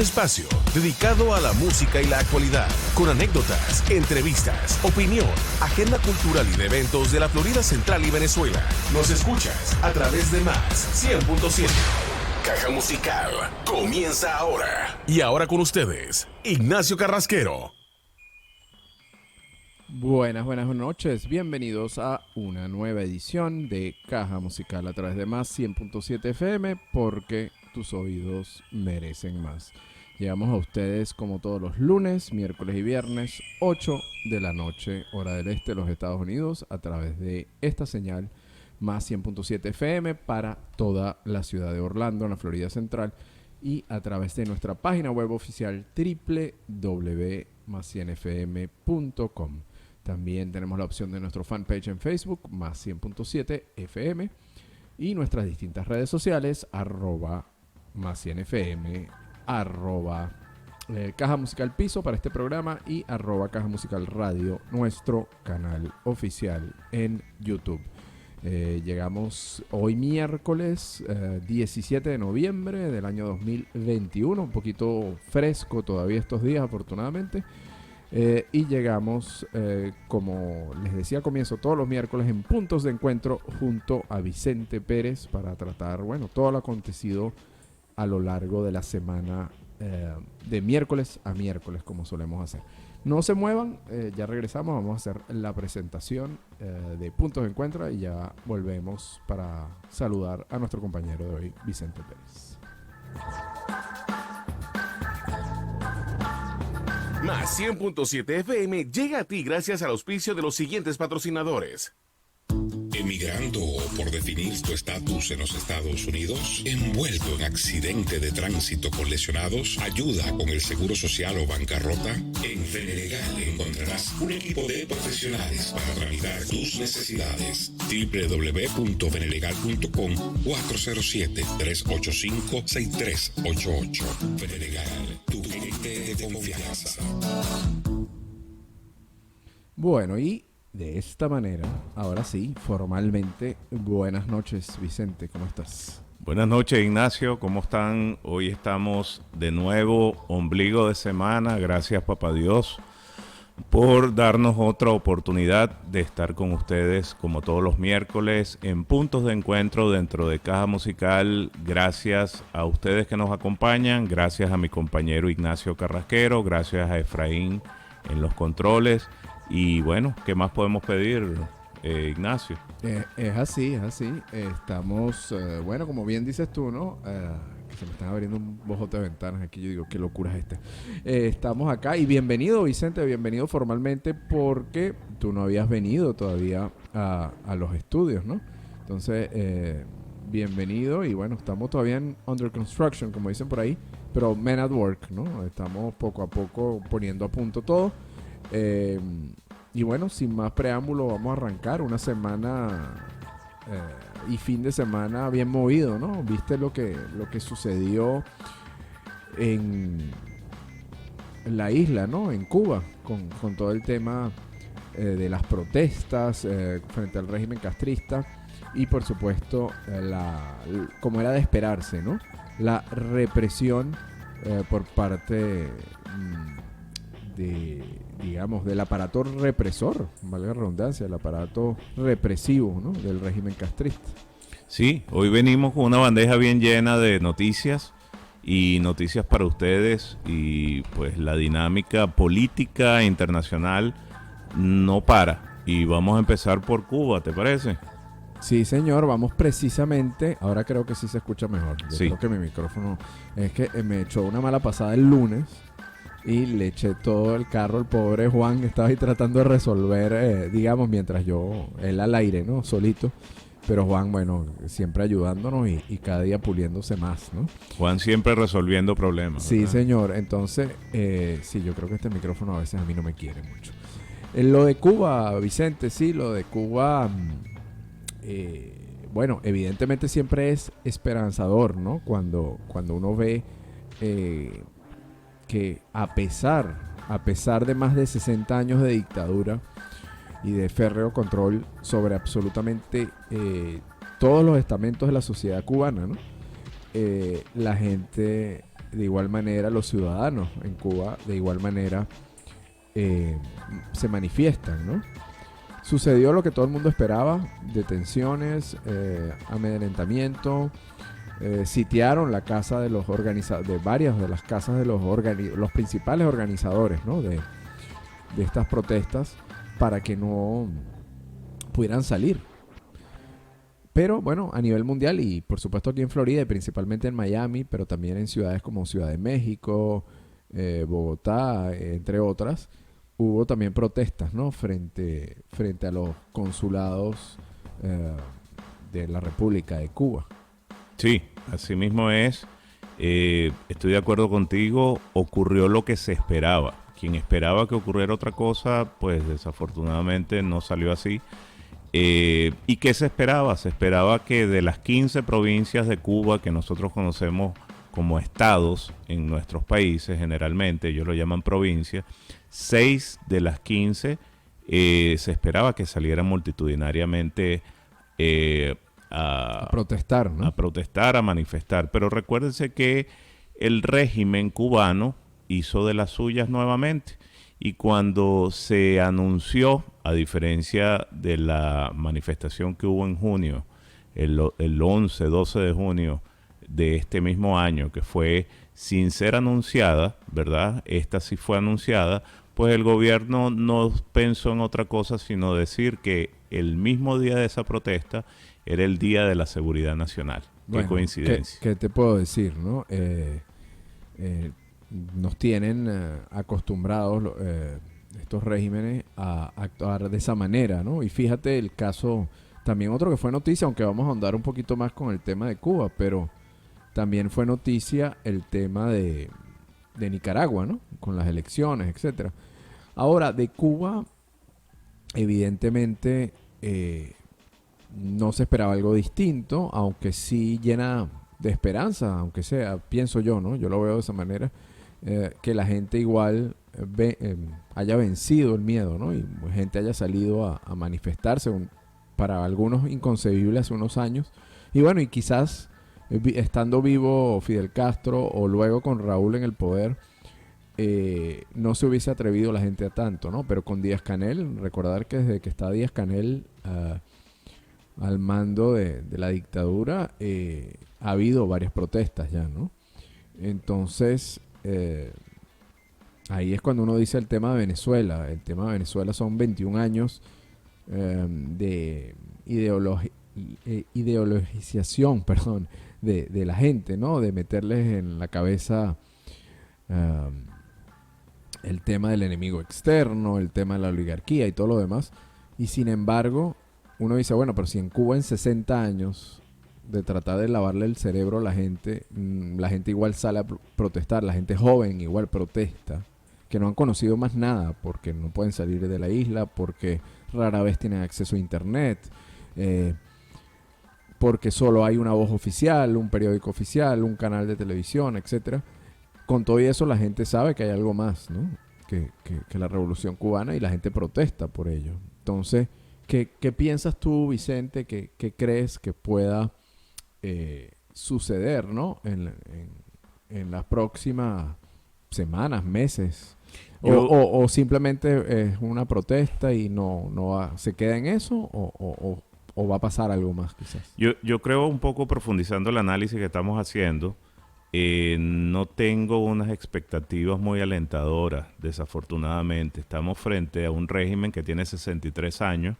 espacio dedicado a la música y la actualidad, con anécdotas, entrevistas, opinión, agenda cultural y de eventos de la Florida Central y Venezuela. Nos escuchas a través de Más 100.7. Caja Musical comienza ahora. Y ahora con ustedes, Ignacio Carrasquero. Buenas noches, bienvenidos a una nueva edición de Caja Musical a través de Más 100.7 FM, porque tus oídos merecen más. Llegamos a ustedes como todos los lunes, miércoles y viernes, 8 de la noche, hora del este de los Estados Unidos, a través de esta señal Más 100.7 FM para toda la ciudad de Orlando, en la Florida Central, y a través de nuestra página web oficial www.mas100fm.com. También tenemos la opción de nuestro fanpage en Facebook, Más 100.7 FM, y nuestras distintas redes sociales, @Más 100 FM, Caja Musical Piso para este programa y @Caja Musical Radio, nuestro canal oficial en YouTube. Llegamos hoy miércoles 17 de noviembre del año 2021, un poquito fresco todavía estos días afortunadamente. Y llegamos, como les decía al comienzo, todos los miércoles en Puntos de Encuentro junto a Vicente Pérez para tratar, todo lo acontecido a lo largo de la semana, de miércoles a miércoles, como solemos hacer. No se muevan, ya regresamos, vamos a hacer la presentación de Puntos de Encuentro y ya volvemos para saludar a nuestro compañero de hoy, Vicente Pérez. Más 100.7 FM llega a ti gracias al auspicio de los siguientes patrocinadores. ¿Emigrando por definir tu estatus en los Estados Unidos? ¿Envuelto en accidente de tránsito con lesionados? ¿Ayuda con el seguro social o bancarrota? En Veneregal encontrarás un equipo de profesionales para tramitar tus necesidades. www.veneregal.com 407-385-6388. Veneregal, tu cliente de confianza. Bueno, y de esta manera, ahora sí, formalmente, buenas noches, Vicente, ¿cómo estás? Buenas noches, Ignacio, ¿cómo están? Hoy estamos de nuevo, ombligo de semana, gracias papá Dios por darnos otra oportunidad de estar con ustedes como todos los miércoles en Puntos de Encuentro dentro de Caja Musical. Gracias a ustedes que nos acompañan, gracias a mi compañero Ignacio Carrasquero, gracias a Efraín en los controles. Y bueno, ¿qué más podemos pedir, Ignacio? Es así. Estamos, como bien dices tú, ¿no? Que se me están abriendo un bojote de ventanas aquí. Yo digo, qué locura es esta. Estamos acá y bienvenido, Vicente, bienvenido formalmente porque tú no habías venido todavía a los estudios, ¿no? Entonces, bienvenido y estamos todavía en under construction, como dicen por ahí, pero men at work, ¿no? Estamos poco a poco poniendo a punto todo. Y sin más preámbulo, vamos a arrancar una semana y fin de semana bien movido, ¿no? ¿Viste lo que sucedió en la isla, ¿no? En Cuba, con todo el tema de las protestas frente al régimen castrista y, por supuesto, como era de esperarse, ¿no? La represión por parte del aparato represor, valga la redundancia, el aparato represivo, ¿no? Del régimen castrista. Sí, hoy venimos con una bandeja bien llena de noticias y noticias para ustedes y pues la dinámica política internacional no para y vamos a empezar por Cuba, ¿te parece? Sí, señor, vamos precisamente, ahora creo que sí se escucha mejor. Yo sí. Creo que mi micrófono es que me echó una mala pasada el lunes y le eché todo el carro al pobre Juan, que estaba ahí tratando de resolver, mientras él al aire, ¿no? Solito. Pero Juan, siempre ayudándonos y cada día puliéndose más, ¿no? Juan siempre resolviendo problemas. Sí, ¿verdad? señor. Entonces, yo creo que este micrófono a veces a mí no me quiere mucho. Lo de Cuba, Vicente, sí, lo de Cuba, evidentemente siempre es esperanzador, ¿no? Cuando uno ve que a pesar de más de 60 años de dictadura y de férreo control sobre absolutamente todos los estamentos de la sociedad cubana, ¿no? La gente de igual manera los ciudadanos en Cuba de igual manera se manifiestan, ¿no? Sucedió lo que todo el mundo esperaba: detenciones, amedrentamiento. Sitiaron la casa de los de varias de las casas de los principales organizadores, ¿no? de estas protestas, para que no pudieran salir. Pero bueno, a nivel mundial y por supuesto aquí en Florida y principalmente en Miami, pero también en ciudades como Ciudad de México, Bogotá, entre otras, hubo también protestas, ¿no? frente a los consulados de la República de Cuba. Sí, así mismo es. Estoy de acuerdo contigo. Ocurrió lo que se esperaba. Quien esperaba que ocurriera otra cosa, pues desafortunadamente no salió así. ¿Y qué se esperaba? Se esperaba que de las 15 provincias de Cuba que nosotros conocemos como estados en nuestros países, generalmente ellos lo llaman provincias, 6 de las 15 se esperaba que salieran multitudinariamente a protestar, ¿no? A protestar, a manifestar. Pero recuérdense que el régimen cubano hizo de las suyas nuevamente. Y cuando se anunció, a diferencia de la manifestación que hubo en junio, el 11, 12 de junio de este mismo año, que fue sin ser anunciada, ¿verdad? Esta sí fue anunciada, pues el gobierno no pensó en otra cosa sino decir que el mismo día de esa protesta era el Día de la Seguridad Nacional. Bueno, qué coincidencia. ¿qué te puedo decir, no? Nos tienen acostumbrados estos regímenes a actuar de esa manera, ¿no? Y fíjate el caso, también otro que fue noticia, aunque vamos a ahondar un poquito más con el tema de Cuba, pero también fue noticia el tema de Nicaragua, ¿no? Con las elecciones, etcétera. Ahora, de Cuba, evidentemente, no se esperaba algo distinto, aunque sí llena de esperanza, aunque sea, pienso yo, ¿no? Yo lo veo de esa manera, que la gente igual haya vencido el miedo, ¿no? Y gente haya salido a manifestarse, para algunos inconcebible hace unos años. Y bueno, y quizás estando vivo Fidel Castro o luego con Raúl en el poder, no se hubiese atrevido la gente a tanto, ¿no? Pero con Díaz-Canel, recordar que desde que está Díaz-Canel al mando de la dictadura, ha habido varias protestas ya, ¿no? Entonces, ahí es cuando uno dice el tema de Venezuela. El tema de Venezuela son 21 años de ideologización, perdón, de la gente, ¿no? De meterles en la cabeza el tema del enemigo externo, el tema de la oligarquía y todo lo demás. Y sin embargo, uno dice, bueno, pero si en Cuba en 60 años de tratar de lavarle el cerebro a la gente igual sale a protestar, la gente joven igual protesta, que no han conocido más nada, porque no pueden salir de la isla, porque rara vez tienen acceso a internet, porque solo hay una voz oficial, un periódico oficial, un canal de televisión, etcétera. Con todo eso la gente sabe que hay algo más, ¿no? que la revolución cubana, y la gente protesta por ello. Entonces, ¿qué piensas tú, Vicente? ¿Qué crees que pueda suceder, ¿no? en las próximas semanas, meses? O simplemente es una protesta y no se queda en eso, o va a pasar algo más quizás. Yo creo, un poco profundizando el análisis que estamos haciendo, no tengo unas expectativas muy alentadoras, desafortunadamente. Estamos frente a un régimen que tiene 63 años,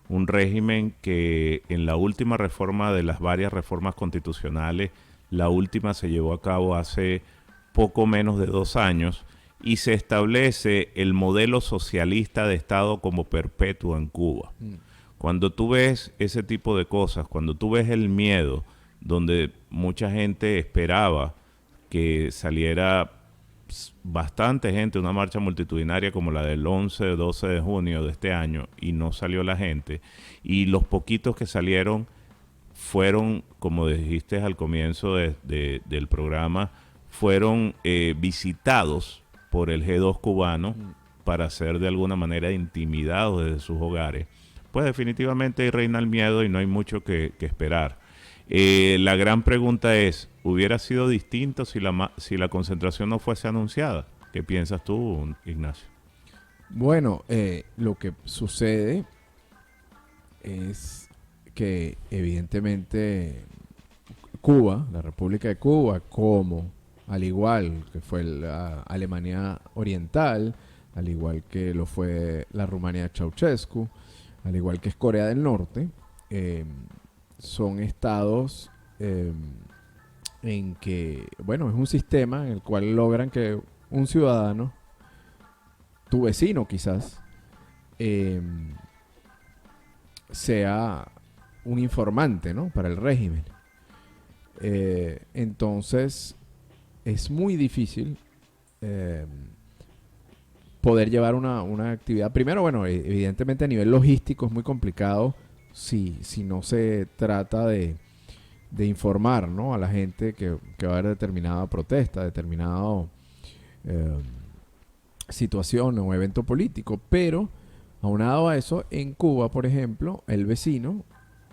un régimen que en la última reforma de las varias reformas constitucionales, la última se llevó a cabo hace poco menos de 2 años, y se establece el modelo socialista de Estado como perpetuo en Cuba. Cuando tú ves ese tipo de cosas, cuando tú ves el miedo, donde mucha gente esperaba que saliera bastante gente, una marcha multitudinaria como la del 11, 12 de junio de este año, y no salió la gente, y los poquitos que salieron fueron, como dijiste al comienzo del programa, fueron visitados por el G2 cubano para ser de alguna manera intimidados desde sus hogares. Pues definitivamente ahí reina el miedo y no hay mucho que esperar. La gran pregunta es, ¿hubiera sido distinto si la concentración no fuese anunciada? ¿Qué piensas tú, Ignacio? Bueno, lo que sucede es que evidentemente Cuba, la República de Cuba, como al igual que fue la Alemania Oriental, al igual que lo fue la Rumania de Ceausescu, al igual que es Corea del Norte, son estados en que, bueno, es un sistema en el cual logran que un ciudadano, tu vecino quizás, sea un informante, ¿no?, para el régimen. Entonces es muy difícil poder llevar una actividad. Primero, bueno, evidentemente a nivel logístico es muy complicado si no se trata de informar, ¿no?, a la gente que va a haber determinada protesta, determinado situación o evento político. Pero aunado a eso, en Cuba, por ejemplo, el vecino,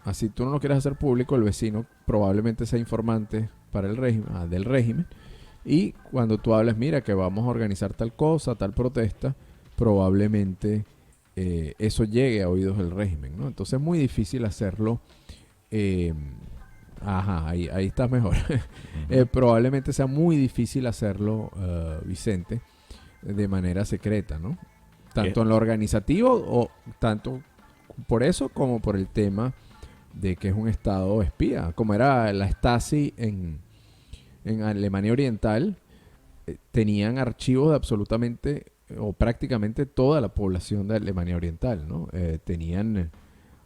así tú no lo quieres hacer público, el vecino probablemente sea informante para el régimen, del régimen. Y cuando tú hablas, mira, que vamos a organizar tal cosa, tal protesta, probablemente eso llegue a oídos del régimen, ¿no? Entonces es muy difícil hacerlo. Ahí estás mejor. Probablemente sea muy difícil hacerlo, Vicente, de manera secreta, ¿no? Tanto en lo organizativo, o tanto por eso como por el tema de que es un estado espía, como era la Stasi en Alemania Oriental. Tenían archivos de absolutamente o prácticamente toda la población de Alemania Oriental, ¿no? Tenían,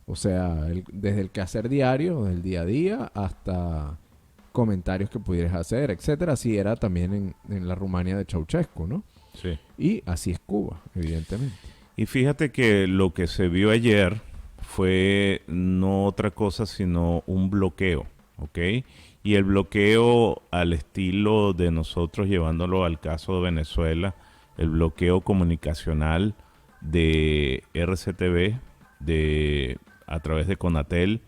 o sea, desde el quehacer diario, del día a día, hasta comentarios que pudieras hacer, etcétera. Así era también en la Rumania de Ceausescu, ¿no? Sí. Y así es Cuba, evidentemente. Y fíjate que lo que se vio ayer fue no otra cosa sino un bloqueo, ¿ok? Y el bloqueo al estilo de nosotros, llevándolo al caso de Venezuela, el bloqueo comunicacional de RCTV a través de Conatel,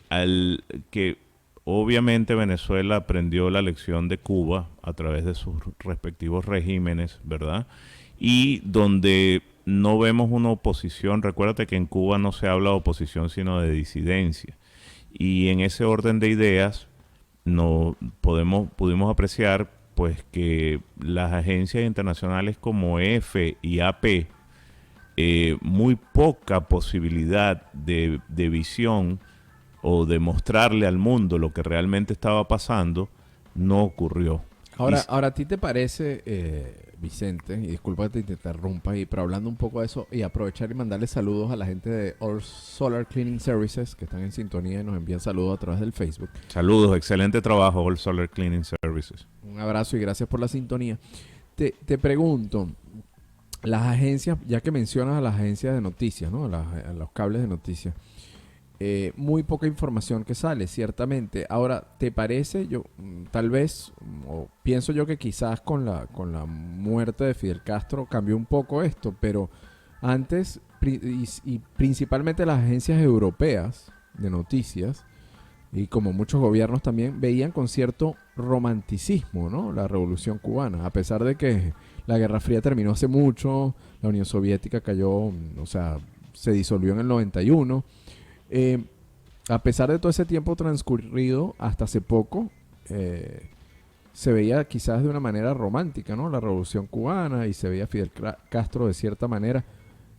al que obviamente Venezuela aprendió la lección de Cuba a través de sus respectivos regímenes, ¿verdad? Y donde no vemos una oposición. Recuérdate que en Cuba no se habla de oposición sino de disidencia. Y en ese orden de ideas pudimos apreciar pues que las agencias internacionales como EFE y AP, muy poca posibilidad de visión o de mostrarle al mundo lo que realmente estaba pasando, no ocurrió. Ahora, ¿a ti te parece, Vicente, y disculpa que te interrumpa, pero hablando un poco de eso, y aprovechar y mandarle saludos a la gente de All Solar Cleaning Services, que están en sintonía y nos envían saludos a través del Facebook? Saludos, excelente trabajo, All Solar Cleaning Services. Un abrazo y gracias por la sintonía. Te pregunto, las agencias, ya que mencionas a las agencias de noticias, ¿no?, a los cables de noticias, muy poca información que sale, ciertamente. Ahora, ¿te parece? Yo tal vez, o pienso yo que quizás con la muerte de Fidel Castro cambió un poco esto, pero antes, y principalmente las agencias europeas de noticias, y como muchos gobiernos también, veían con cierto romanticismo, ¿no?, la Revolución Cubana, a pesar de que la Guerra Fría terminó hace mucho, la Unión Soviética cayó, o sea, se disolvió en el 91. A pesar de todo ese tiempo transcurrido, hasta hace poco, se veía quizás de una manera romántica, ¿no?, la Revolución Cubana, y se veía Fidel Castro de cierta manera,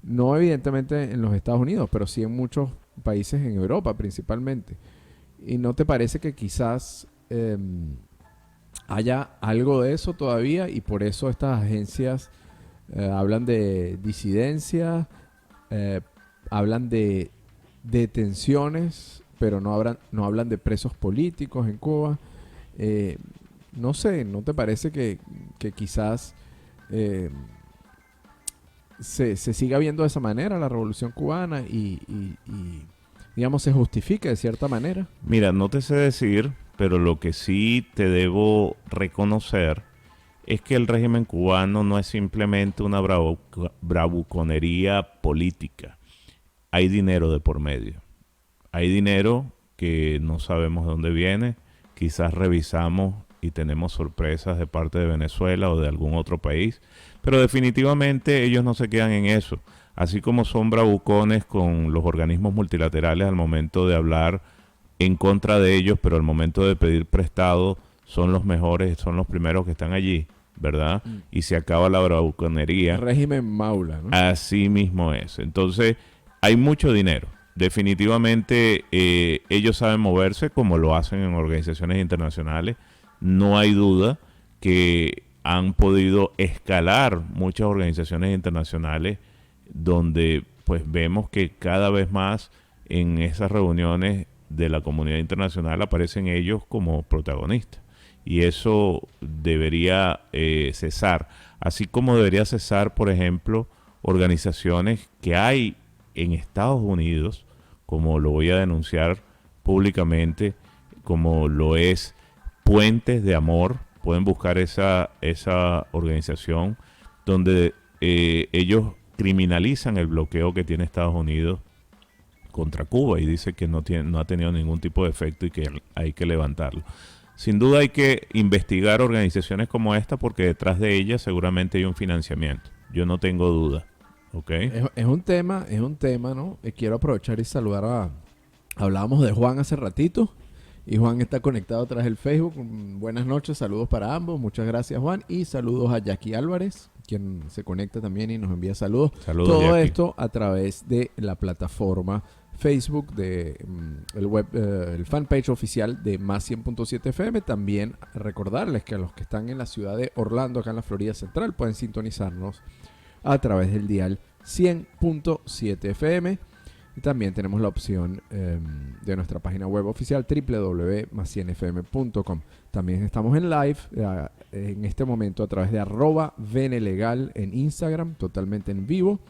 no evidentemente en los Estados Unidos, pero sí en muchos países en Europa principalmente. ¿Y no te parece que quizás haya algo de eso todavía, y por eso estas agencias hablan de disidencia, hablan de detenciones, pero no hablan de presos políticos en Cuba? No sé, ¿no te parece que quizás se siga viendo de esa manera la Revolución Cubana y digamos, se justifica de cierta manera? Mira, no te sé decir, pero lo que sí te debo reconocer es que el régimen cubano no es simplemente una bravuconería política. Hay dinero de por medio. Hay dinero que no sabemos de dónde viene. Quizás revisamos y tenemos sorpresas de parte de Venezuela o de algún otro país, pero definitivamente ellos no se quedan en eso. Así como son bravucones con los organismos multilaterales al momento de hablar en contra de ellos, pero al momento de pedir prestado son los mejores, son los primeros que están allí, ¿verdad? Y se acaba la bravuconería. Régimen Maula, ¿no? Así mismo es. Entonces, hay mucho dinero. Definitivamente ellos saben moverse como lo hacen en organizaciones internacionales. No hay duda que han podido escalar muchas organizaciones internacionales donde pues vemos que cada vez más en esas reuniones de la comunidad internacional aparecen ellos como protagonistas. Y eso debería cesar. Así como debería cesar, por ejemplo, organizaciones que hay en Estados Unidos, como lo voy a denunciar públicamente, como lo es Puentes de Amor. Pueden buscar esa organización donde ellos criminalizan el bloqueo que tiene Estados Unidos contra Cuba y dice que no ha tenido ningún tipo de efecto y que hay que levantarlo. Sin duda hay que investigar organizaciones como esta porque detrás de ellas seguramente hay un financiamiento. Yo no tengo duda. ¿Okay? Es un tema, ¿no? Quiero aprovechar y saludar hablábamos de Juan hace ratito y Juan está conectado a través del Facebook. Buenas noches, saludos para ambos. Muchas gracias, Juan. Y saludos a Jackie Álvarez, quien se conecta también y nos envía saludos. Saludos, todo Jackie. esto a través de la plataforma Facebook de el fanpage oficial de Más 100.7 FM. También recordarles que a los que están en la ciudad de Orlando, acá en la Florida Central, pueden sintonizarnos a través del dial 100.7 FM. Y también tenemos la opción de nuestra página web oficial www.más100fm.com. También estamos en live en este momento a través de @venelegal en Instagram, totalmente en vivo,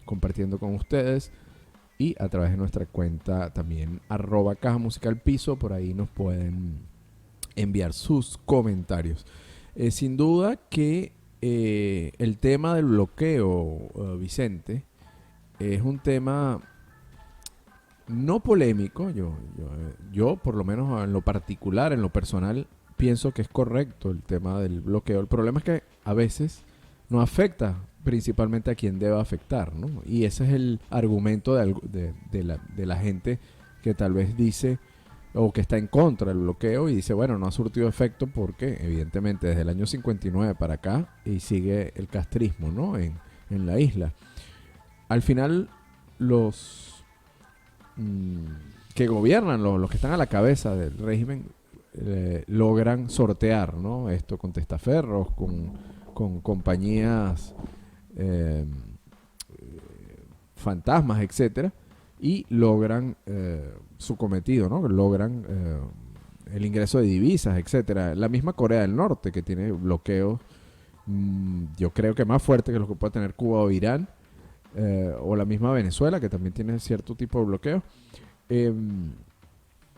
compartiendo con ustedes. Y a través de nuestra cuenta también @Caja Musical Piso, por ahí nos pueden enviar sus comentarios. Sin duda que el tema del bloqueo, Vicente, es un tema no polémico. Yo por lo menos en lo particular, en lo personal, pienso que es correcto el tema del bloqueo. El problema es que a veces no afecta principalmente a quien deba afectar, ¿no? Y ese es el argumento de la gente que tal vez dice o que está en contra del bloqueo y dice, bueno, no ha surtido efecto porque evidentemente desde el año 59 para acá y sigue el castrismo, ¿no? en la isla. Al final los que gobiernan, los que están a la cabeza del régimen, logran sortear, ¿no? Esto con testaferros, con compañías fantasmas, etcétera, y logran su cometido, ¿no? Logran el ingreso de divisas, etcétera. La misma Corea del Norte, que tiene bloqueos, yo creo que más fuertes que los que puede tener Cuba o Irán, o la misma Venezuela, que también tiene cierto tipo de bloqueo.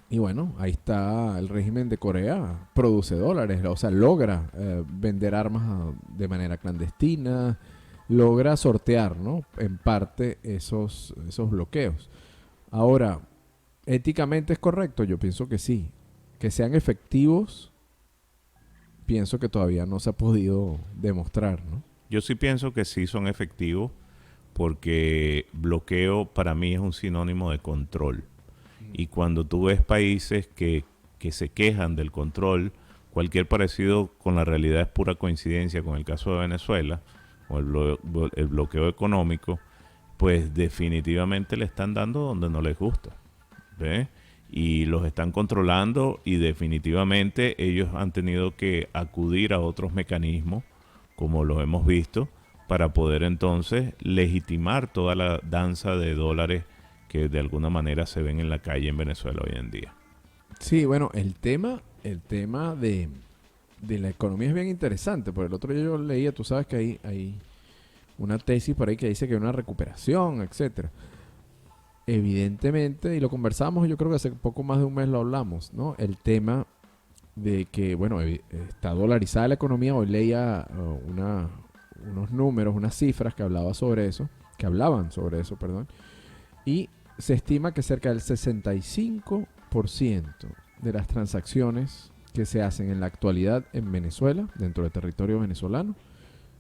Y bueno, ahí está el régimen de Corea, produce dólares, o sea, logra vender armas de manera clandestina, logra sortear, ¿no? En parte esos bloqueos. Ahora, éticamente es correcto, yo pienso que sí. Que sean efectivos, pienso que todavía no se ha podido demostrar, ¿no? Yo sí pienso que sí son efectivos porque bloqueo para mí es un sinónimo de control. Y cuando tú ves países que se quejan del control, cualquier parecido con la realidad es pura coincidencia. Con el caso de Venezuela, o el bloqueo económico, pues definitivamente le están dando donde no les gusta, ¿ves? Y los están controlando y definitivamente ellos han tenido que acudir a otros mecanismos, como lo hemos visto, para poder entonces legitimar toda la danza de dólares que de alguna manera se ven en la calle en Venezuela hoy en día. Sí, bueno, el tema de la economía es bien interesante. Por el otro día yo leía, tú sabes que hay una tesis por ahí que dice que hay una recuperación, etcétera. Evidentemente, y lo conversamos, yo creo que hace poco más de un mes lo hablamos, ¿no? El tema de que, bueno, está dolarizada la economía. Hoy leía unos números, unas cifras que hablaban sobre eso, y se estima que cerca del 65% 90% de las transacciones que se hacen en la actualidad en Venezuela, dentro del territorio venezolano,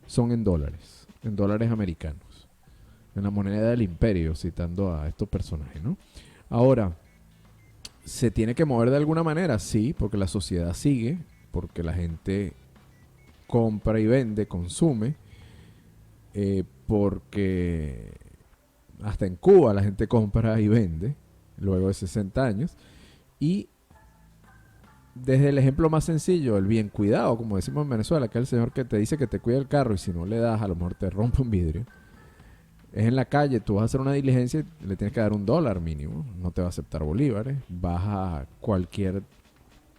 son en dólares americanos, en la moneda del imperio, citando a estos personajes, ¿no? Ahora, ¿se tiene que mover de alguna manera? Sí, porque la sociedad sigue, porque la gente compra y vende, consume, porque hasta en Cuba la gente compra y vende, luego de 60 años, y desde el ejemplo más sencillo, el bien cuidado, como decimos en Venezuela, que es el señor que te dice que te cuida el carro y si no le das, a lo mejor te rompe un vidrio. Es en la calle, tú vas a hacer una diligencia y le tienes que dar $1 mínimo, no te va a aceptar bolívares. Vas a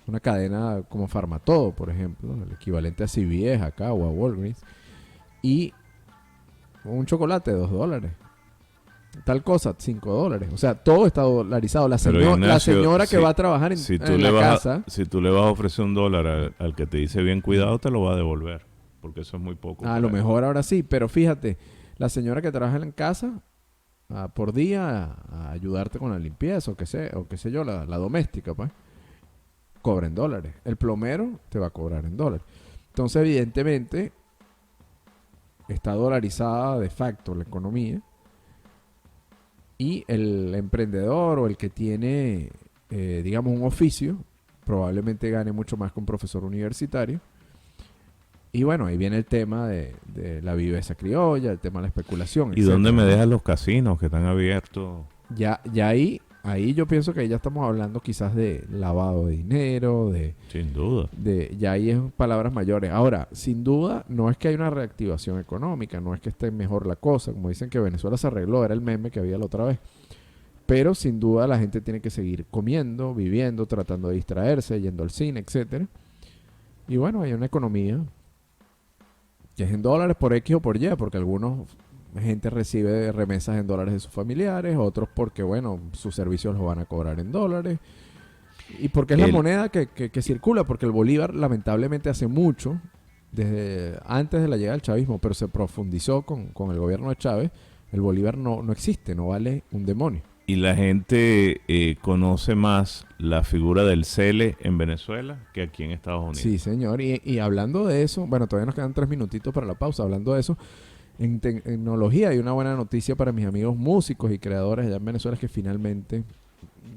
una cadena como Farmatodo, por ejemplo, el equivalente a CVS acá o a Walgreens, y un chocolate $2. Tal cosa, $5. O sea, todo está dolarizado. La señora que va a trabajar en la casa... Si tú le vas a ofrecer $1 al que te dice bien cuidado, te lo va a devolver. Porque eso es muy poco. A lo mejor ahora sí, pero fíjate, la señora que trabaja en casa por día a ayudarte con la limpieza o qué sé yo, la doméstica, pues, cobra en dólares. El plomero te va a cobrar en dólares. Entonces, evidentemente, está dolarizada de facto la economía. Y el emprendedor o el que tiene, digamos, un oficio, probablemente gane mucho más que un profesor universitario. Y bueno, ahí viene el tema de la viveza criolla, el tema de la especulación. ¿Y dónde me dejan los casinos que están abiertos? Ya ahí yo pienso que ya estamos hablando quizás de lavado de dinero, Sin duda. Ya ahí es palabras mayores. Ahora, sin duda, no es que hay una reactivación económica, no es que esté mejor la cosa. Como dicen que Venezuela se arregló, era el meme que había la otra vez. Pero sin duda la gente tiene que seguir comiendo, viviendo, tratando de distraerse, yendo al cine, etcétera. Y bueno, hay una economía que es en dólares por X o por Y, porque gente recibe remesas en dólares de sus familiares, otros porque, bueno, sus servicios los van a cobrar en dólares. Y porque es la moneda que circula, porque el bolívar, lamentablemente, hace mucho, desde antes de la llegada del chavismo, pero se profundizó con el gobierno de Chávez, el bolívar no existe, no vale un demonio. Y la gente conoce más la figura del Cele en Venezuela que aquí en Estados Unidos. Sí, señor. Y hablando de eso, bueno, todavía nos quedan 3 minutitos para la pausa. Hablando de eso, en tecnología hay una buena noticia para mis amigos músicos y creadores allá en Venezuela, que finalmente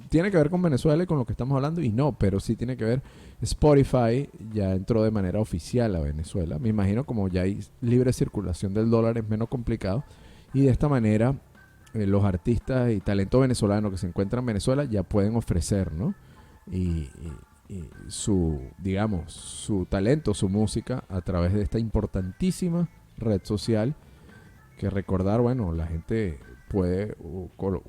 tiene que ver con Venezuela y con lo que estamos hablando, y no, pero sí tiene que ver. Spotify ya entró de manera oficial a Venezuela. Me imagino como ya hay libre circulación del dólar es menos complicado, y de esta manera los artistas y talento venezolano que se encuentran en Venezuela ya pueden ofrecer, ¿no? Y su talento, su música a través de esta importantísima red social, que recordar, bueno, la gente puede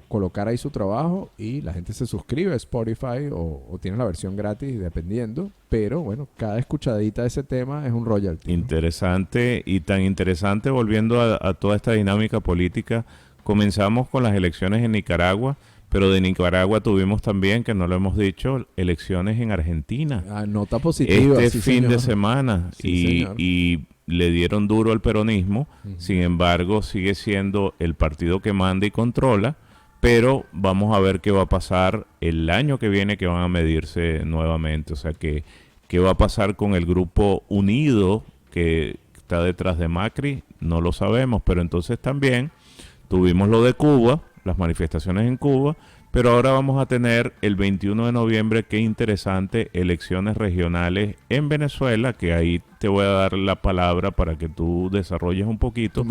colocar ahí su trabajo y la gente se suscribe a Spotify o tiene la versión gratis dependiendo, pero bueno, cada escuchadita de ese tema es un royalty, ¿no? Interesante, y tan interesante, volviendo a toda esta dinámica política. Comenzamos con las elecciones en Nicaragua, pero de Nicaragua tuvimos también, que no lo hemos dicho, elecciones en Argentina. Nota positiva. Este fin de semana. Sí, y le dieron duro al peronismo. Uh-huh. Sin embargo, sigue siendo el partido que manda y controla, pero vamos a ver qué va a pasar el año que viene, que van a medirse nuevamente. O sea, qué va a pasar con el grupo unido que está detrás de Macri, no lo sabemos, pero entonces también tuvimos lo de Cuba, las manifestaciones en Cuba, pero ahora vamos a tener el 21 de noviembre, qué interesante, elecciones regionales en Venezuela, que ahí te voy a dar la palabra para que tú desarrolles un poquito.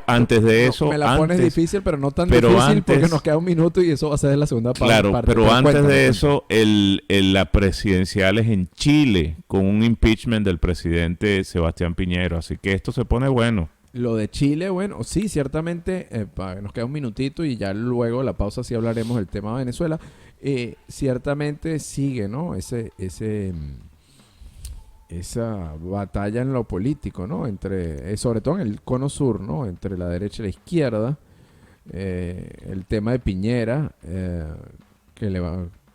Antes de eso... Me la pones difícil, pero no tan difícil, porque nos queda un minuto y eso va a ser la segunda parte. Claro, pero antes de eso, la presidenciales en Chile, con un impeachment del presidente Sebastián Piñera, así que esto se pone bueno. Lo de Chile, bueno, sí, ciertamente, nos queda un minutito y ya luego de la pausa sí hablaremos del tema de Venezuela. Ciertamente sigue, ¿no? Esa batalla en lo político, ¿no? Sobre todo en el cono sur, ¿no? Entre la derecha y la izquierda. El tema de Piñera,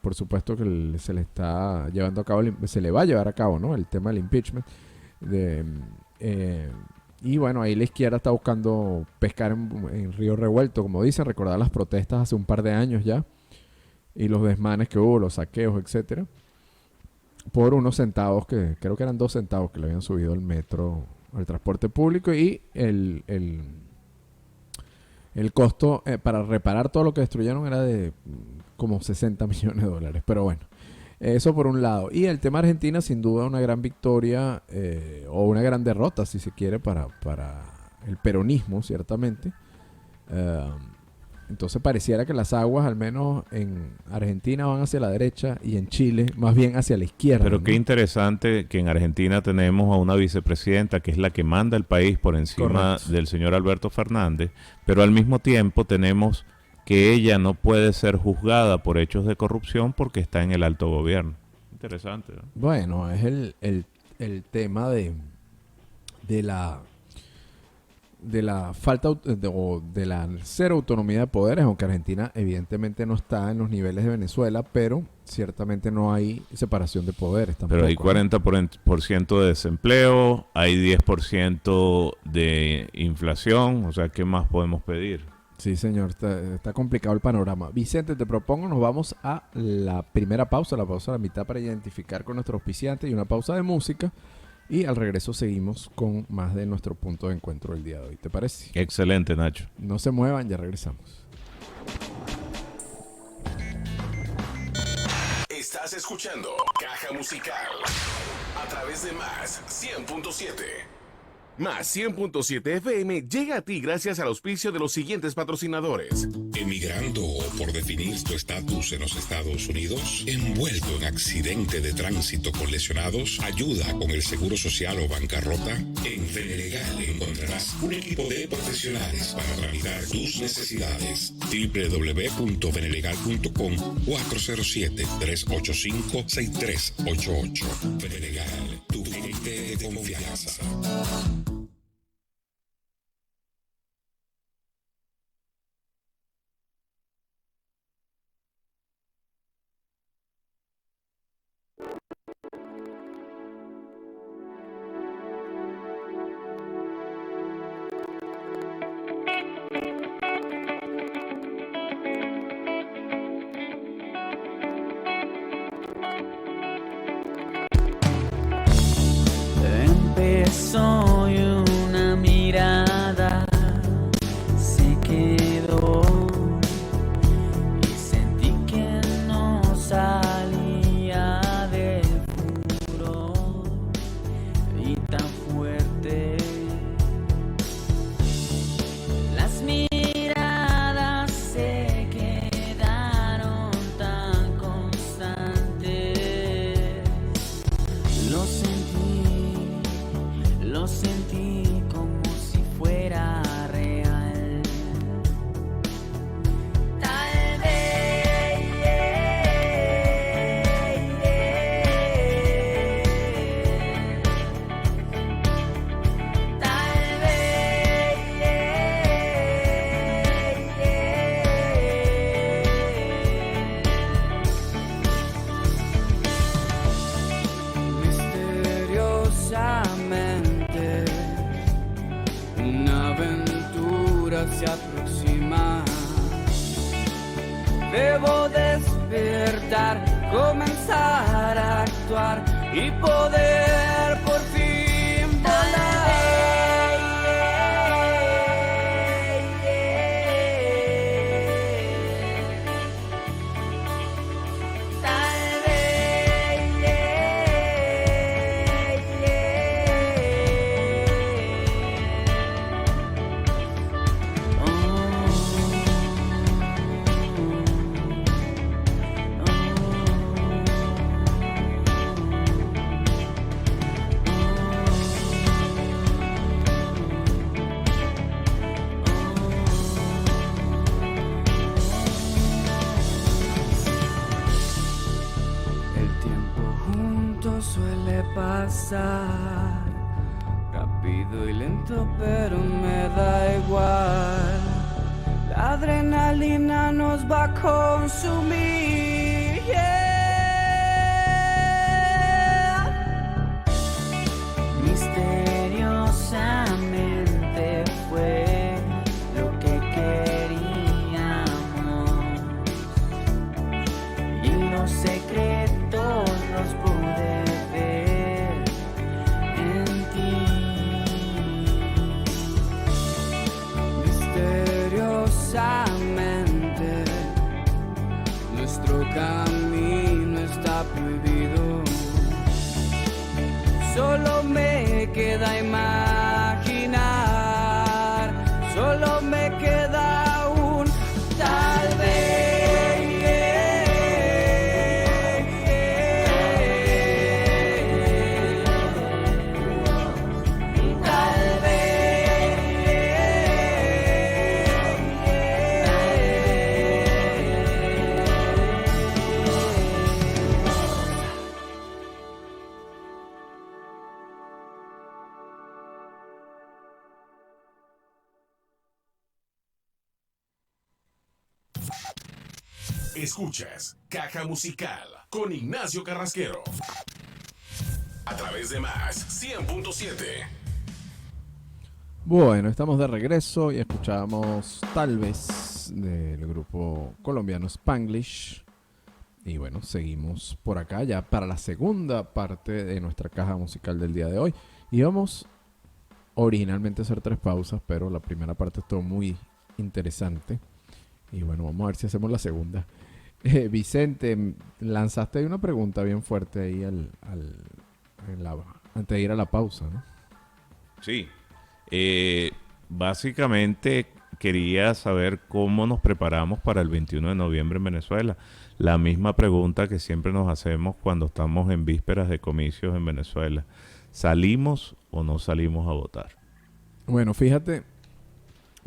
por supuesto que se le está llevando a cabo, se le va a llevar a cabo, ¿no? El tema del impeachment. Y bueno, ahí la izquierda está buscando pescar en río revuelto, como dicen, recordar las protestas hace un par de años ya. y los desmanes que hubo, los saqueos, etcétera, por unos centavos que creo que eran 2 centavos que le habían subido el metro, al transporte público, y el costo para reparar todo lo que destruyeron era de como 60 millones de dólares. Pero bueno, eso por un lado. Y el tema Argentina, sin duda, una gran victoria o una gran derrota, si se quiere, para el peronismo, ciertamente. Entonces pareciera que las aguas, al menos en Argentina, van hacia la derecha y en Chile más bien hacia la izquierda. Pero ¿no? qué interesante que en Argentina tenemos a una vicepresidenta que es la que manda el país por encima Correcto. del señor Alberto Fernández, pero al mismo tiempo tenemos que ella no puede ser juzgada por hechos de corrupción porque está en el alto gobierno. Interesante, ¿no? Bueno, es el tema de la falta o de la cero autonomía de poderes, aunque Argentina evidentemente no está en los niveles de Venezuela, pero ciertamente no hay separación de poderes tampoco. Pero hay ¿no? 40% de desempleo, hay 10% de inflación, o sea, ¿qué más podemos pedir? Sí, señor, está complicado el panorama. Vicente, te propongo, nos vamos a la primera pausa, la pausa a la mitad para identificar con nuestro auspiciante y una pausa de música. Y al regreso seguimos con más de nuestro punto de encuentro del día de hoy. ¿Te parece? Excelente, Nacho. No se muevan, ya regresamos. Estás escuchando Caja Musical a través de Más 100.7. Más 100.7 FM llega a ti gracias al auspicio de los siguientes patrocinadores. ¿Emigrando por definir tu estatus en los Estados Unidos? ¿Envuelto en accidente de tránsito con lesionados? ¿Ayuda con el seguro social o bancarrota? En Feneregal encontrarás un equipo de profesionales para tramitar tus necesidades. www.feneregal.com 407-385-6388. Feneregal, tu gente de confianza. Empezó y una mirada se quedó y sentí que no salía del furor y tan fuerte. Las miradas se quedaron tan constantes. Lo sentí como si fuera real. Tal vez, tal vez, misteriosamente una aventura se aproxima. Debo despertar, comenzar a actuar y poder por fin volar. Tal El tiempo juntos suele pasar rápido y lento, pero me da igual. La adrenalina nos va a consumir. Misteriosamente fue lo que queríamos. camino está prohibido. Solo me queda imaginar, solo me queda un tal vez. Tal Escuchas Caja Musical con Ignacio Carrasquero. A través de Más 100.7. Bueno, estamos de regreso y escuchamos Tal vez del grupo colombiano Spanglish. Y bueno, seguimos por acá ya para la segunda parte de nuestra caja musical del día de hoy. Íbamos originalmente a hacer 3 pausas, pero la primera parte estuvo muy interesante. Y bueno, vamos a ver si hacemos la segunda. Vicente, lanzaste ahí una pregunta bien fuerte ahí antes de ir a la pausa, ¿no? Sí. Básicamente quería saber cómo nos preparamos para el 21 de noviembre en Venezuela. La misma pregunta que siempre nos hacemos cuando estamos en vísperas de comicios en Venezuela. ¿Salimos o no salimos a votar? Bueno, fíjate,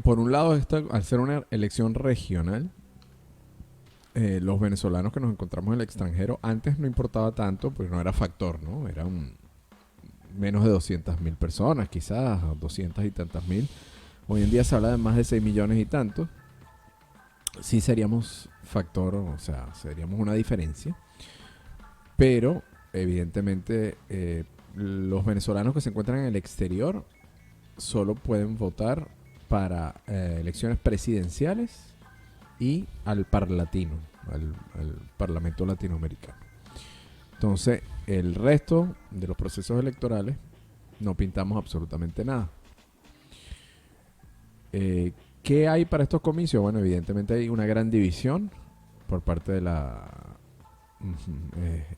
por un lado, al ser una elección regional, los venezolanos que nos encontramos en el extranjero, antes no importaba tanto, pues no era factor, ¿no? Eran menos de 200.000 personas, quizás 200 y tantas mil. Hoy en día se habla de más de 6 millones y tantos. Sí seríamos factor, o sea, seríamos una diferencia. Pero, evidentemente, los venezolanos que se encuentran en el exterior solo pueden votar para elecciones presidenciales y al Parlatino, al Parlamento Latinoamericano. Entonces, el resto de los procesos electorales no pintamos absolutamente nada. ¿Qué hay para estos comicios? Bueno, evidentemente hay una gran división por parte de la...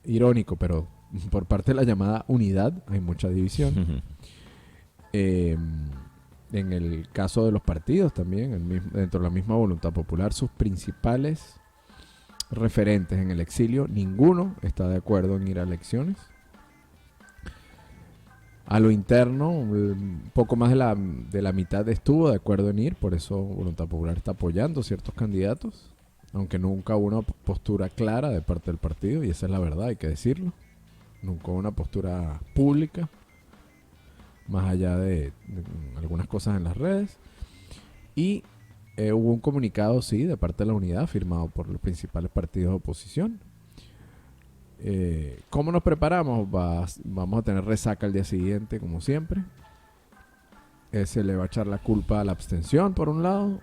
irónico, pero por parte de la llamada unidad hay mucha división. En el caso de los partidos también, dentro de la misma voluntad popular, sus principales referentes en el exilio, ninguno está de acuerdo en ir a elecciones. A lo interno, un poco más de la mitad estuvo de acuerdo en ir, por eso Voluntad Popular está apoyando ciertos candidatos, aunque nunca hubo una postura clara de parte del partido, y esa es la verdad, hay que decirlo. Nunca hubo una postura pública, más allá de algunas cosas en las redes. Y hubo un comunicado, sí, de parte de la unidad, firmado por los principales partidos de oposición. ¿Cómo nos preparamos? Vamos a tener resaca el día siguiente, como siempre. Se le va a echar la culpa a la abstención, por un lado.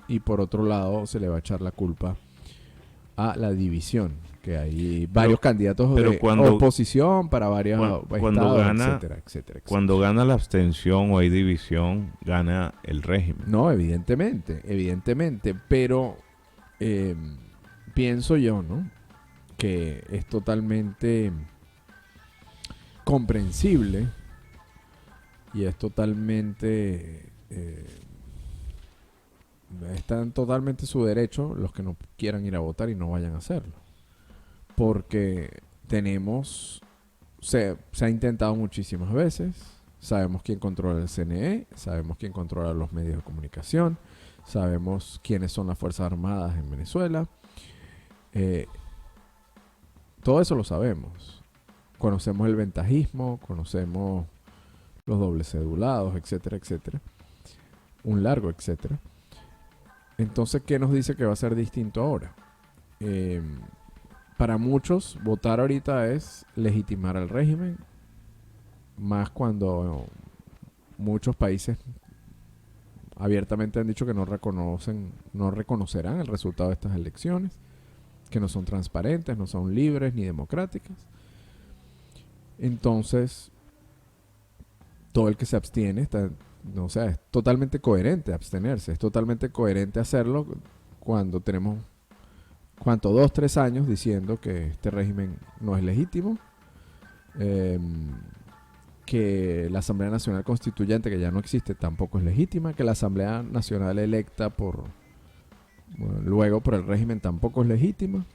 Y por otro lado, se le va a echar la culpa a la división, que hay varios candidatos de oposición para varios estados, etcétera, etcétera. Cuando gana la abstención o hay división, gana el régimen. No, evidentemente, pero pienso yo, ¿no?, que es totalmente comprensible y es totalmente... están totalmente su derecho los que no quieran ir a votar y no vayan a hacerlo. Porque se ha intentado muchísimas veces. Sabemos quién controla el CNE, sabemos quién controla los medios de comunicación, sabemos quiénes son las Fuerzas Armadas en Venezuela. Todo eso lo sabemos. Conocemos el ventajismo, conocemos los dobles cedulados, etcétera, etcétera. Un largo etcétera. Entonces, ¿qué nos dice que va a ser distinto ahora? Para muchos, votar ahorita es legitimar al régimen, más cuando muchos países abiertamente han dicho que no reconocerán el resultado de estas elecciones, que no son transparentes, no son libres ni democráticas. Entonces, todo el que se abstiene es totalmente coherente abstenerse, es totalmente coherente hacerlo cuando tenemos ¿cuánto? 2, 3 años diciendo que este régimen no es legítimo, que la Asamblea Nacional Constituyente, que ya no existe, tampoco es legítima, que la Asamblea Nacional electa luego por el régimen tampoco es legítima,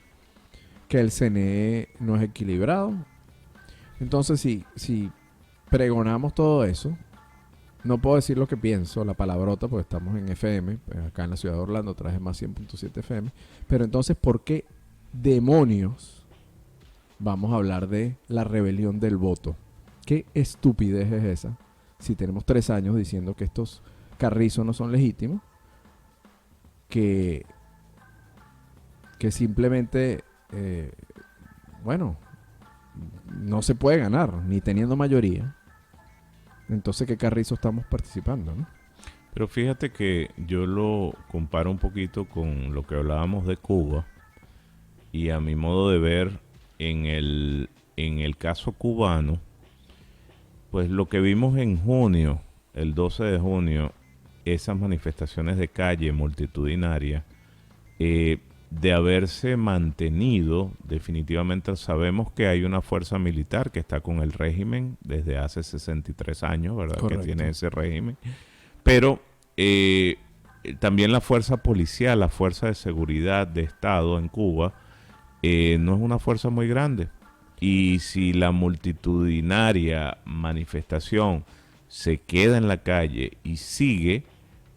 que el CNE no es equilibrado. Entonces, si pregonamos todo eso, no puedo decir lo que pienso, la palabrota, porque estamos en FM, acá en la ciudad de Orlando, traje más 100.7 FM, pero entonces, ¿por qué demonios vamos a hablar de la rebelión del voto? ¿Qué estupidez es esa? Si tenemos 3 años diciendo que estos carrizos no son legítimos, que simplemente, no se puede ganar, ni teniendo mayoría. Entonces, ¿qué carrizo estamos participando, no? Pero fíjate que yo lo comparo un poquito con lo que hablábamos de Cuba, y a mi modo de ver, en el caso cubano, pues lo que vimos en junio, el 12 de junio, esas manifestaciones de calle multitudinarias, de haberse mantenido, definitivamente sabemos que hay una fuerza militar que está con el régimen desde hace 63 años, ¿verdad? Correcto. Que tiene ese régimen. Pero también la fuerza policial, la fuerza de seguridad de Estado en Cuba, no es una fuerza muy grande. Y si la multitudinaria manifestación se queda en la calle y sigue,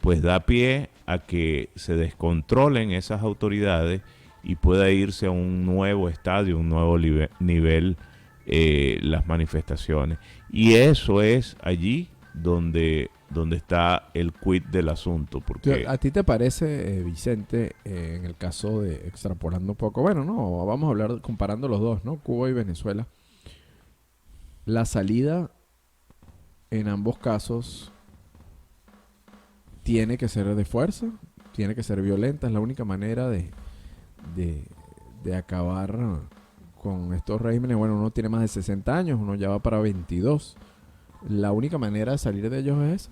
pues da pie a que se descontrolen esas autoridades y pueda irse a un nuevo estadio, un nuevo nivel, las manifestaciones. Y eso es allí donde está el quid del asunto. Porque ¿A ti te parece, Vicente, en el caso de, extrapolando un poco, vamos a hablar comparando los dos, ¿no? Cuba y Venezuela, la salida en ambos casos tiene que ser de fuerza, tiene que ser violenta, es la única manera de acabar con estos regímenes. Bueno, uno tiene más de 60 años, uno ya va para 22. La única manera de salir de ellos es esa.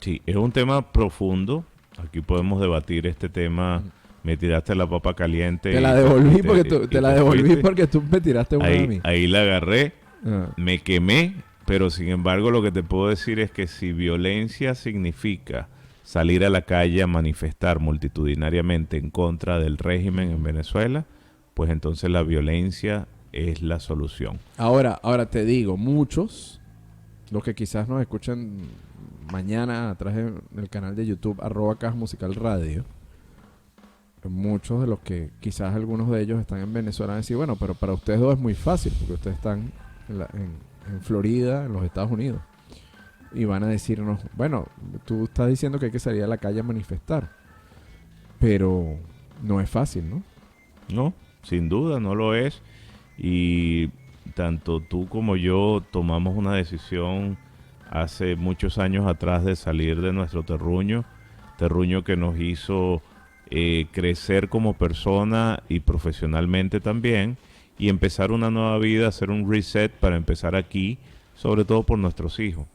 sí, es un tema profundo. Aquí podemos debatir este tema. Me tiraste la papa caliente. Te la devolví porque tú me tiraste una a mí. Ahí la agarré, Ah. me quemé, pero sin embargo lo que te puedo decir es que si violencia significa salir a la calle a manifestar multitudinariamente en contra del régimen en Venezuela, pues entonces la violencia es la solución. Ahora te digo, muchos, los que quizás nos escuchan mañana a través del canal de YouTube @Caja Musical Radio, muchos de los que quizás algunos de ellos están en Venezuela van a decir, bueno, pero para ustedes dos es muy fácil porque ustedes están en Florida, en los Estados Unidos, y van a decirnos, bueno, tú estás diciendo que hay que salir a la calle a manifestar, pero no es fácil, ¿no? No, sin duda no lo es. Y tanto tú como yo tomamos una decisión hace muchos años atrás de salir de nuestro terruño que nos hizo crecer como persona y profesionalmente también, y empezar una nueva vida, hacer un reset para empezar aquí, sobre todo por nuestros hijos.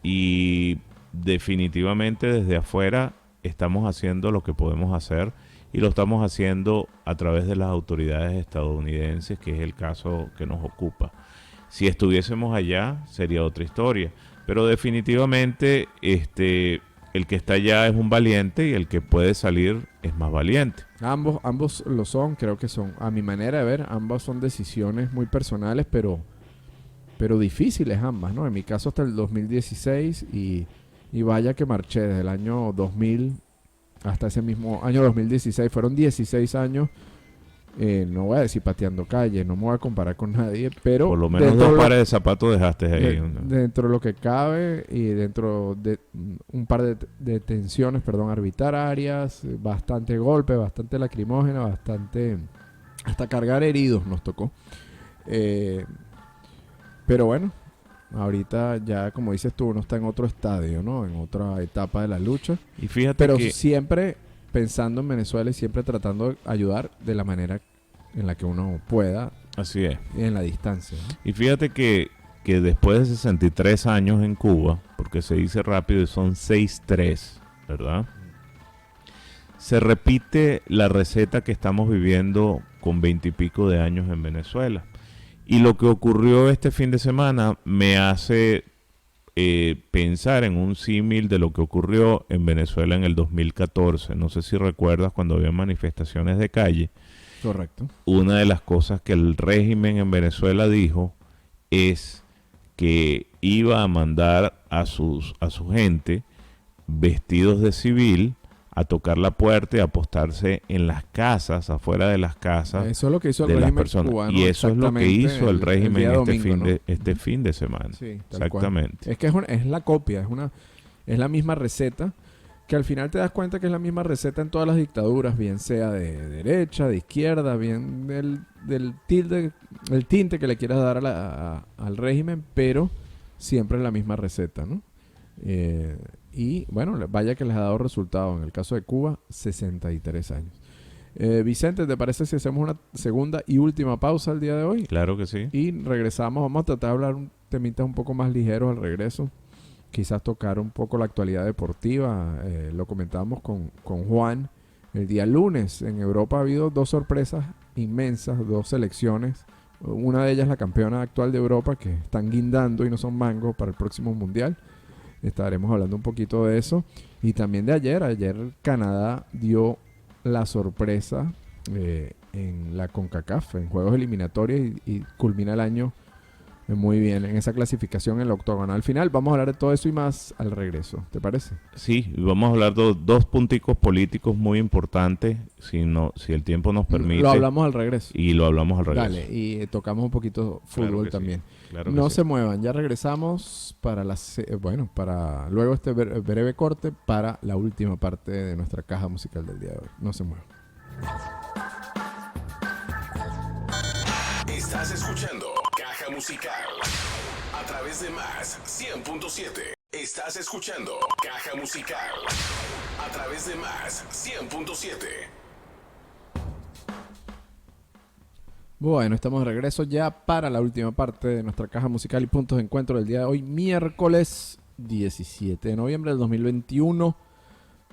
Y definitivamente desde afuera estamos haciendo lo que podemos hacer, y lo estamos haciendo a través de las autoridades estadounidenses, que es el caso que nos ocupa. Si estuviésemos allá sería otra historia, pero definitivamente el que está allá es un valiente y el que puede salir es más valiente. Ambos lo son, creo que son, a mi manera de ver, ambas son decisiones muy personales, pero difíciles ambas, ¿no? En mi caso hasta el 2016 y vaya que marché desde el año 2000 hasta ese mismo año 2016. Fueron 16 años, no voy a decir pateando calle, no me voy a comparar con nadie, pero por lo menos 2 pares de zapatos dejaste ahí. Dentro de lo que cabe y dentro de un par de tensiones, arbitrarias, bastante golpe, bastante lacrimógena, bastante, hasta cargar heridos nos tocó. Pero bueno, ahorita ya, como dices tú, uno está en otro estadio, ¿no? En otra etapa de la lucha. Y fíjate pero que siempre pensando en Venezuela y siempre tratando de ayudar de la manera en la que uno pueda. Así es. En la distancia, ¿no? Y fíjate que después de 63 años en Cuba, porque se dice rápido y son 6-3, ¿verdad? se repite la receta que estamos viviendo con 20 y pico de años en Venezuela. Y lo que ocurrió este fin de semana me hace pensar en un símil de lo que ocurrió en Venezuela en el 2014. No sé si recuerdas cuando había manifestaciones de calle. Correcto. Una de las cosas que el régimen en Venezuela dijo es que iba a mandar a su gente vestidos de civil a tocar la puerta y a apostarse en las casas, afuera de las casas. Eso es lo que hizo el de las régimen personas. cubano. Y eso es lo que hizo el régimen día este, domingo, ¿no? este fin de semana. Sí, tal cual. Exactamente. Es que es la copia, es la misma receta, que al final te das cuenta que es la misma receta en todas las dictaduras, bien sea de derecha, de izquierda, bien del tinte que le quieras dar al régimen, pero siempre es la misma receta, ¿no? Y bueno, vaya que les ha dado resultado. En el caso de Cuba, 63 años. Vicente, ¿te parece si hacemos una segunda y última pausa el día de hoy? Claro que sí. Y regresamos, vamos a tratar de hablar un temitas un poco más ligeros al regreso. Quizás tocar un poco la actualidad deportiva. Lo comentábamos con Juan el día lunes. En Europa ha habido 2 sorpresas inmensas, 2 selecciones. Una de ellas la campeona actual de Europa, que están guindando y no son mango para el próximo mundial. Estaremos hablando un poquito de eso. Y también de ayer. Ayer Canadá dio la sorpresa en la CONCACAF, en juegos eliminatorios, y culmina el año muy bien en esa clasificación en la octogonal final. Vamos a hablar de todo eso y más al regreso. ¿Te parece? Sí, vamos a hablar de 2 punticos políticos muy importantes, si el tiempo nos permite. Lo hablamos al regreso. Y lo hablamos al regreso. Dale, y tocamos un poquito fútbol también. Sí, claro no sí. se muevan, ya regresamos para para luego este breve corte para la última parte de nuestra caja musical del día de hoy. No se muevan. Estás escuchando Caja Musical a través de Más 100.7. Estás escuchando Caja Musical a través de Más 100.7. Bueno, estamos de regreso ya para la última parte de nuestra caja musical y puntos de encuentro del día de hoy, miércoles 17 de noviembre del 2021.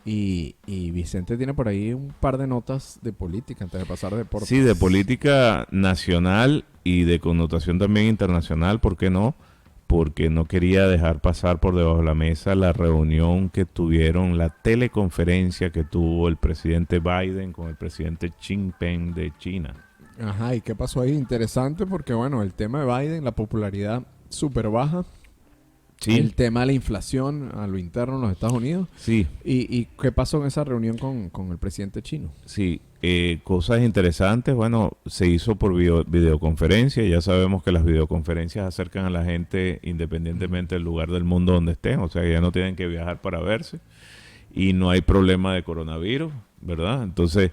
Y Vicente tiene por ahí un par de notas de política antes de pasar a deportes. Sí, de política nacional y de connotación también internacional, ¿por qué no? Porque no quería dejar pasar por debajo de la mesa la reunión que tuvieron, la teleconferencia que tuvo el presidente Biden con el presidente Xi Jinping de China. Ajá, ¿y qué pasó ahí? Interesante porque, bueno, el tema de Biden, la popularidad súper baja. Sí. El tema de la inflación a lo interno en los Estados Unidos. Sí. ¿Y qué pasó en esa reunión con el presidente chino? Sí, cosas interesantes. Bueno, se hizo por videoconferencia. Ya sabemos que las videoconferencias acercan a la gente independientemente del lugar del mundo donde estén. O sea, ya no tienen que viajar para verse. Y no hay problema de coronavirus, ¿verdad? Entonces,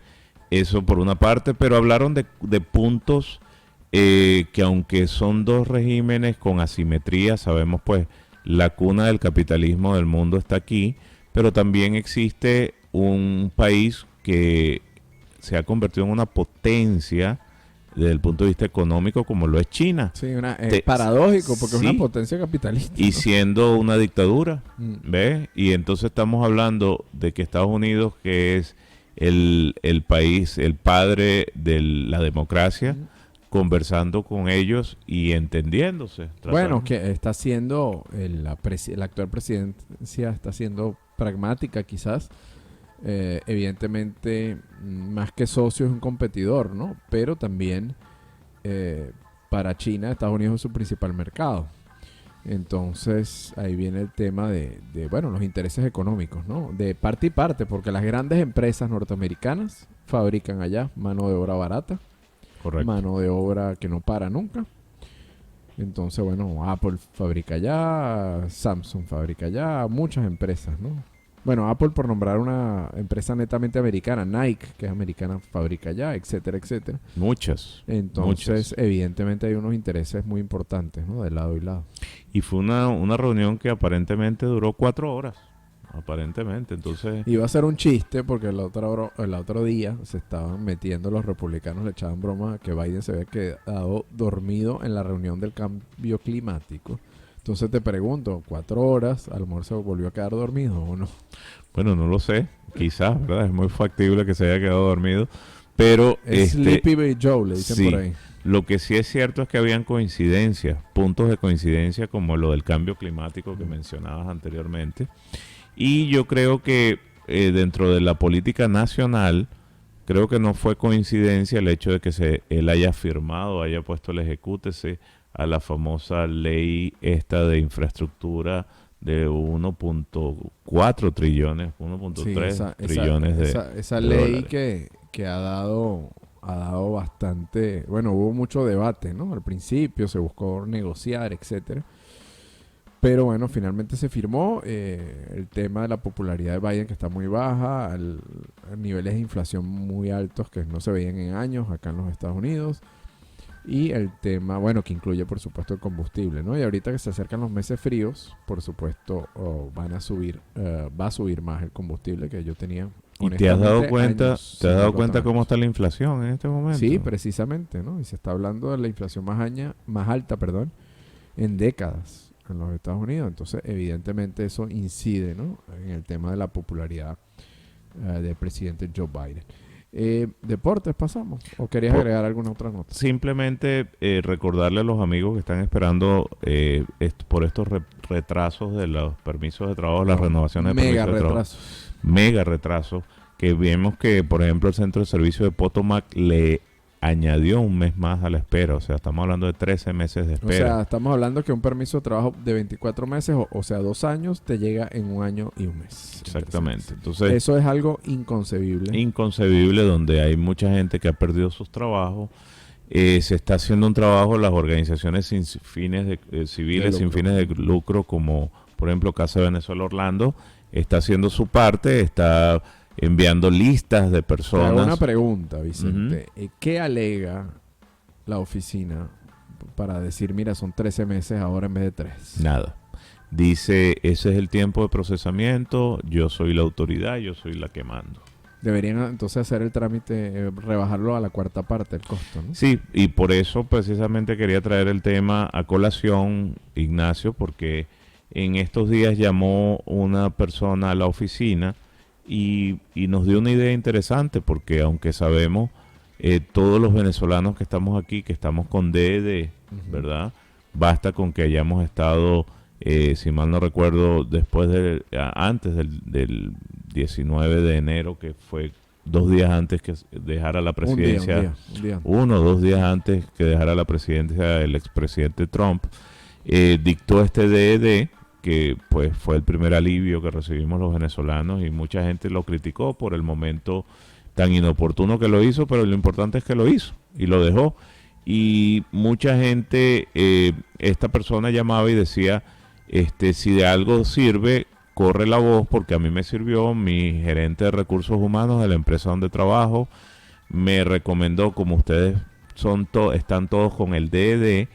eso por una parte. Pero hablaron de puntos que aunque son 2 regímenes con asimetría, sabemos pues la cuna del capitalismo del mundo está aquí, pero también existe un país que se ha convertido en una potencia desde el punto de vista económico como lo es China. Sí, es paradójico porque sí, es una potencia capitalista. Y ¿no? siendo una dictadura, ¿Ves? Y entonces estamos hablando de que Estados Unidos, que es el país, el padre de la democracia, conversando con ellos y entendiéndose. Bueno, que está siendo la actual presidencia está siendo pragmática quizás. Evidentemente, más que socio es un competidor, ¿no? Pero también para China, Estados Unidos es su principal mercado. Entonces, ahí viene el tema de los intereses económicos, ¿no? De parte y parte, porque las grandes empresas norteamericanas fabrican allá mano de obra barata. Correcto. Mano de obra que no para nunca. Entonces, bueno, Apple fabrica allá, Samsung fabrica allá, muchas empresas, ¿no? Bueno, Apple por nombrar una empresa netamente americana, Nike, que es americana, fabrica allá, etcétera, etcétera. Muchas. Entonces, evidentemente hay unos intereses muy importantes, ¿no? De lado y lado. Y fue una reunión que aparentemente duró 4 horas. Aparentemente, entonces... Iba a ser un chiste porque el otro día se estaban metiendo los republicanos, le echaban broma que Biden se había quedado dormido en la reunión del cambio climático. Entonces te pregunto, 4 horas, a lo mejor se volvió a quedar dormido o no. Bueno, no lo sé. Quizás, ¿verdad? Es muy factible que se haya quedado dormido. Pero Sleepy Joe, le dicen sí, por ahí. lo que sí es cierto es que habían coincidencias, puntos de coincidencia como lo del cambio climático que mencionabas anteriormente. Y yo creo que dentro de la política nacional, creo que no fue coincidencia el hecho de que él haya firmado, haya puesto el ejecútese a la famosa ley esta de infraestructura de 1.4 trillones, 1.3 trillones esa de ley dólares. que ha dado bastante, bueno, hubo mucho debate, ¿no? Al principio se buscó negociar, etcétera. Pero bueno, finalmente se firmó. El tema de la popularidad de Biden, que está muy baja, a niveles de inflación muy altos que no se veían en años acá en los Estados Unidos. Y el tema, bueno, que incluye por supuesto el combustible, ¿no? Y ahorita que se acercan los meses fríos, por supuesto, va a subir más el combustible que yo tenía. ¿Y te has dado años cuenta cómo está la inflación en este momento? Sí, precisamente, ¿no? Y se está hablando de la inflación más alta, en décadas en los Estados Unidos. Entonces, evidentemente eso incide, ¿no? En el tema de la popularidad del presidente Joe Biden. ¿Deportes pasamos? ¿O querías agregar alguna otra nota? Simplemente recordarle a los amigos que están esperando por estos retrasos de los permisos de trabajo, las renovaciones de permisos de trabajo. Mega retrasos, que vemos que, por ejemplo, el Centro de Servicio de Potomac le añadió un mes más a la espera. O sea, estamos hablando de 13 meses de espera. O sea, estamos hablando que un permiso de trabajo de 24 meses, o sea, 2 años, te llega en 1 año y 1 mes. Exactamente. Entonces, eso es algo inconcebible. Inconcebible, donde hay mucha gente que ha perdido sus trabajos. Se está haciendo un trabajo en las organizaciones sin fines civiles, sin fines de lucro, como por ejemplo Casa Venezuela Orlando, está haciendo su parte, está enviando listas de personas. Te hago una pregunta, Vicente. ¿Qué alega la oficina para decir, mira, son 13 meses ahora en vez de 3? Nada. Dice, ese es el tiempo de procesamiento, yo soy la autoridad, yo soy la que mando. Deberían entonces hacer el trámite, rebajarlo a la 4ª parte el costo, ¿no? Sí, y por eso precisamente quería traer el tema a colación, Ignacio, porque en estos días llamó una persona a la oficina y nos dio una idea interesante, porque aunque sabemos todos los venezolanos que estamos aquí, que estamos con DED, ¿verdad? Basta con que hayamos estado, si mal no recuerdo, antes del 19 de enero, que fue 2 días antes que dejara la presidencia, un día. 1 o 2 días antes que dejara la presidencia el expresidente Trump, dictó este DED, que pues fue el primer alivio que recibimos los venezolanos, y mucha gente lo criticó por el momento tan inoportuno que lo hizo, pero lo importante es que lo hizo y lo dejó. Y mucha gente, esta persona llamaba y decía, si de algo sirve, corre la voz, porque a mí me sirvió. Mi gerente de recursos humanos de la empresa donde trabajo me recomendó, como ustedes están todos con el DED,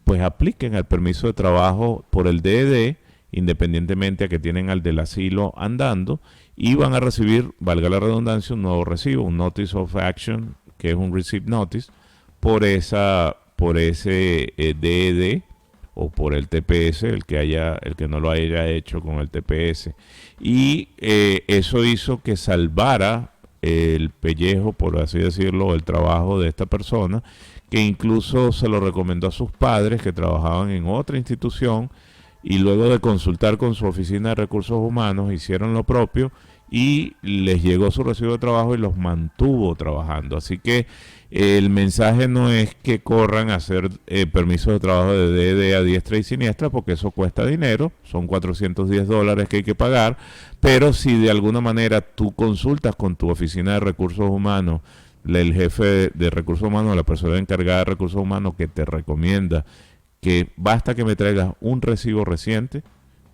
pues apliquen al permiso de trabajo por el DED, independientemente a que tienen al del asilo andando, y van a recibir, valga la redundancia, un nuevo recibo, un Notice of Action, que es un Receipt Notice, por ese DED o por el TPS, el que no lo haya hecho con el TPS. Y eso hizo que salvara el pellejo, por así decirlo, el trabajo de esta persona, que incluso se lo recomendó a sus padres que trabajaban en otra institución, y luego de consultar con su oficina de recursos humanos hicieron lo propio y les llegó su recibo de trabajo y los mantuvo trabajando. Así que el mensaje no es que corran a hacer permisos de trabajo de DED a diestra y siniestra, porque eso cuesta dinero, son $410 que hay que pagar, pero si de alguna manera tú consultas con tu oficina de recursos humanos, el jefe de recursos humanos, la persona encargada de recursos humanos, que te recomienda que basta que me traigas un recibo reciente,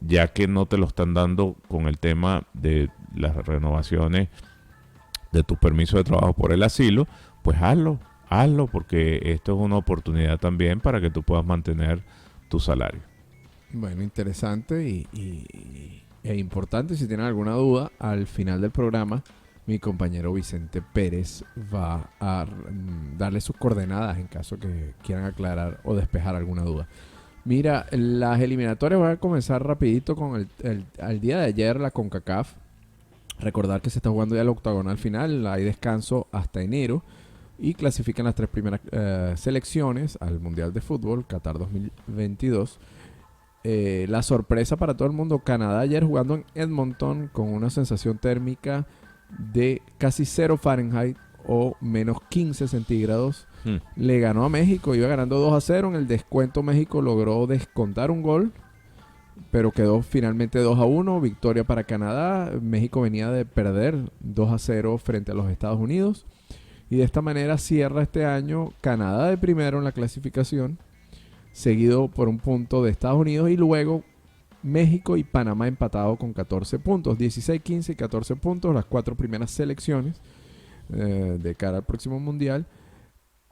ya que no te lo están dando con el tema de las renovaciones de tu permiso de trabajo por el asilo, pues hazlo, porque esto es una oportunidad también para que tú puedas mantener tu salario. Bueno, interesante e importante. Si tienen alguna duda, al final del programa, mi compañero Vicente Pérez va a darle sus coordenadas en caso que quieran aclarar o despejar alguna duda. Mira, las eliminatorias van a comenzar rapidito con el día de ayer. La CONCACAF Recordar que se está jugando ya el octagonal final, hay descanso hasta enero y clasifican las 3 primeras selecciones al Mundial de Fútbol Qatar 2022. La sorpresa para todo el mundo, Canadá ayer jugando en Edmonton con una sensación térmica de casi 0 Fahrenheit o menos 15 centígrados. Le ganó a México, iba ganando 2-0. En el descuento México logró descontar un gol, pero quedó finalmente 2-1, victoria para Canadá. México venía de perder 2-0 frente a los Estados Unidos. Y de esta manera cierra este año Canadá de primero en la clasificación, seguido por un punto de Estados Unidos, y luego México y Panamá empatado con 14 puntos. 16, 15 y 14 puntos, las 4 primeras selecciones de cara al próximo Mundial.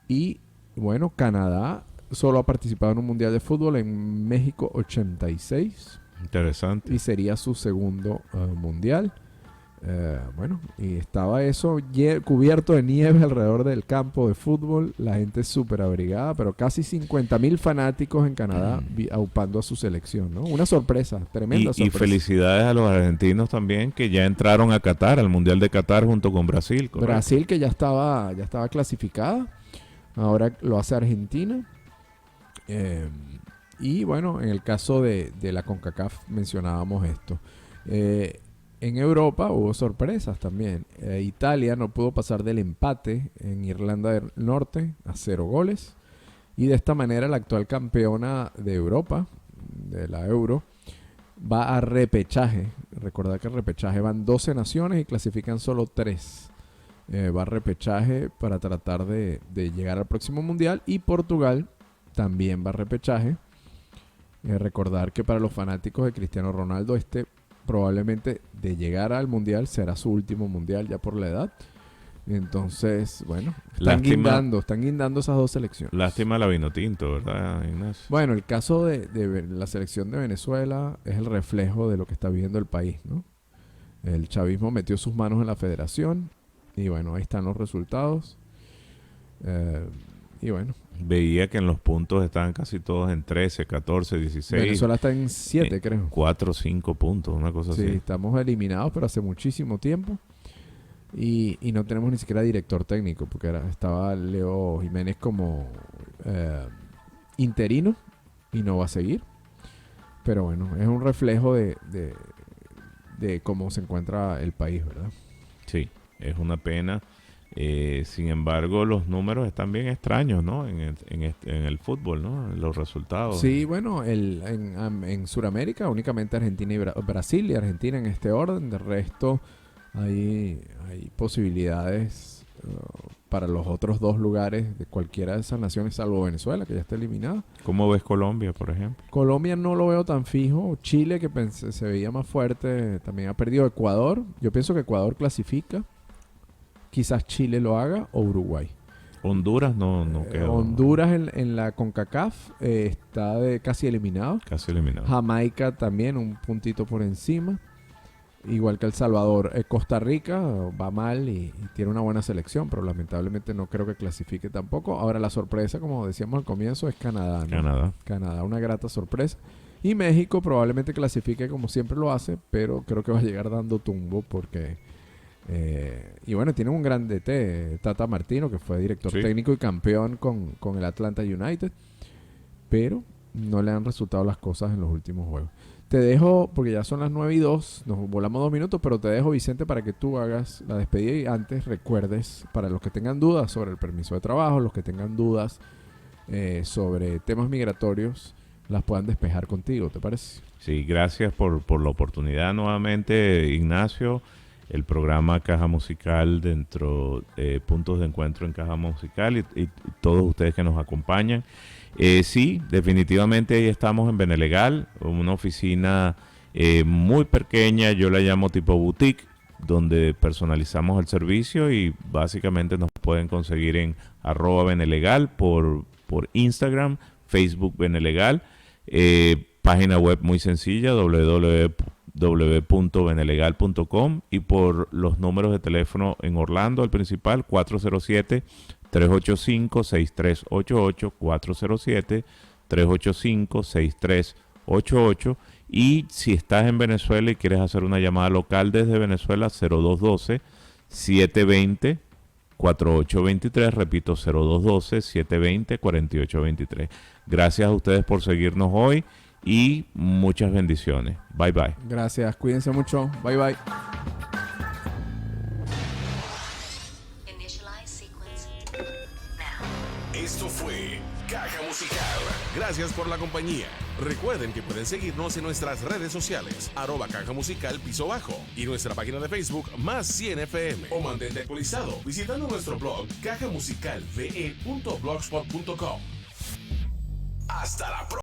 Y bueno, Canadá solo ha participado en un Mundial de Fútbol en México 86. Interesante. Y sería su segundo Mundial. Bueno, y estaba eso cubierto de nieve alrededor del campo de fútbol. La gente súper abrigada, pero casi 50,000 fanáticos en Canadá aupando a su selección, ¿no? Una sorpresa, tremenda sorpresa. Y felicidades a los argentinos también, que ya entraron a Qatar, al Mundial de Qatar junto con Brasil. ¿Correcto? Brasil, que ya estaba clasificada. Ahora lo hace Argentina. Y bueno, en el caso de la CONCACAF mencionábamos esto. En Europa hubo sorpresas también. Italia no pudo pasar del empate en Irlanda del Norte a 0 goles. Y de esta manera la actual campeona de Europa, de la Euro, va a repechaje. Recordad que el repechaje van 12 naciones y clasifican solo 3. Va a repechaje para tratar de llegar al próximo Mundial. Y Portugal también va a repechaje. Recordar que para los fanáticos de Cristiano Ronaldo, probablemente de llegar al Mundial será su último Mundial ya por la edad. Entonces, bueno, están guindando esas dos selecciones. Lástima la Vinotinto, ¿verdad, Ignacio? Bueno, el caso de la selección de Venezuela es el reflejo de lo que está viviendo el país, ¿no? El chavismo metió sus manos en la federación y bueno, ahí están los resultados. Y bueno, veía que en los puntos estaban casi todos en 13, 14, 16. Venezuela está en 7, creo. 4 o 5 puntos, una cosa así. Sí, estamos eliminados, pero hace muchísimo tiempo. Y no tenemos ni siquiera director técnico, porque estaba Leo Jiménez como interino y no va a seguir. Pero bueno, es un reflejo de cómo se encuentra el país, ¿verdad? Sí, es una pena. Sin embargo, los números están bien extraños, ¿no? En el fútbol, ¿no? Los resultados. Sí, bueno, en Sudamérica únicamente Argentina y Brasil, y Argentina en este orden. De resto hay posibilidades para los otros 2 lugares de cualquiera de esas naciones, salvo Venezuela, que ya está eliminada. ¿Cómo ves Colombia, por ejemplo? Colombia no lo veo tan fijo. Chile, que se veía más fuerte, también ha perdido. Ecuador, yo pienso que Ecuador clasifica. Quizás Chile lo haga o Uruguay. Honduras no quedó. Honduras en la CONCACAF está casi eliminado. Casi eliminado. Jamaica también un puntito por encima. Igual que El Salvador. Costa Rica va mal y tiene una buena selección, pero lamentablemente no creo que clasifique tampoco. Ahora la sorpresa, como decíamos al comienzo, es Canadá, ¿no? Canadá, una grata sorpresa. Y México probablemente clasifique como siempre lo hace, pero creo que va a llegar dando tumbo porque... y bueno, tienen un gran DT, Tata Martino, que fue director técnico y campeón con el Atlanta United, pero no le han resultado las cosas en los últimos juegos. Te dejo, porque ya son las 9:02, nos volamos 2 minutos, pero te dejo, Vicente, para que tú hagas la despedida y antes recuerdes, para los que tengan dudas sobre el permiso de trabajo, los que tengan dudas sobre temas migratorios, las puedan despejar contigo, ¿te parece? Sí, gracias por la oportunidad nuevamente, Ignacio. El programa Caja Musical dentro de Puntos de Encuentro en Caja Musical y todos ustedes que nos acompañan. Sí, definitivamente ahí estamos en Benelegal, una oficina muy pequeña, yo la llamo tipo boutique, donde personalizamos el servicio y básicamente nos pueden conseguir en @Benelegal por Instagram, Facebook Benelegal, página web muy sencilla, www.benelegal.com, y por los números de teléfono en Orlando, el principal 407-385-6388, 407-385-6388, Y si estás en Venezuela y quieres hacer una llamada local desde Venezuela, 0212-720-4823. Repito, 0212-720-4823. Gracias a ustedes por seguirnos hoy y muchas bendiciones. Bye, bye. Gracias, cuídense mucho. Bye, bye. Esto fue Caja Musical. Gracias por la compañía. Recuerden que pueden seguirnos en nuestras redes sociales, @Caja Musical Piso Bajo, y nuestra página de Facebook Más 100 FM. O mantente actualizado visitando nuestro blog cajamusicalve.blogspot.com. Hasta la próxima.